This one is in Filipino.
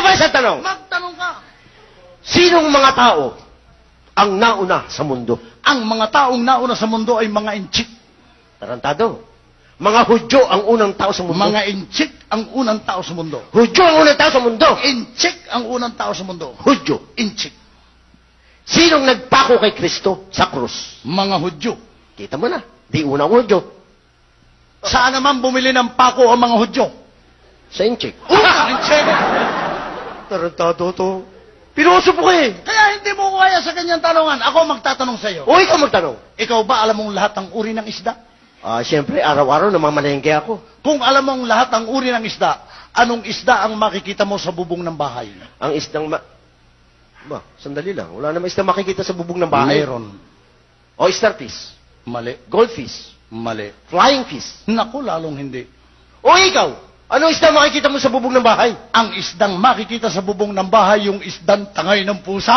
ba sa tanong? Magtanong ka. Sinong mga tao ang nauna sa mundo? Ang mga taong nauna sa mundo ay mga inchik. Tarantado. Mga Hudyo ang unang tao sa mundo. Mga inchik ang unang tao sa mundo. Hudyo ang unang tao sa mundo. Inchik ang unang tao sa mundo. Hudyo. Inchik. Sinong nagpako kay Kristo sa krus? Mga Hudyo. Kita mo na. Di unang Hudyo. Saan naman bumili ng pako ang mga Hudyo? Sa Inchik. Inchik. Tarantado to. Piloso po eh. Kaya hindi mo kaya sa kanyang tanungan. Ako magtatanong sa iyo. O ikaw magtanong. Ikaw ba alam mong lahat ng uri ng isda? Siyempre, araw-araw namamalengke ako. Kung alam mong lahat ng uri ng isda, anong isda ang makikita mo sa bubong ng bahay? Ang isdang sandali lang. Wala namang isdang makikita sa bubong ng bahay. Mayroon. Oyster fish. Mali. Goldfish. Mali. Flying fish. Naku, lalong hindi. O ikaw, anong isdang makikita mo sa bubong ng bahay? Ang isdang makikita sa bubong ng bahay, yung isdang tangay ng pusa.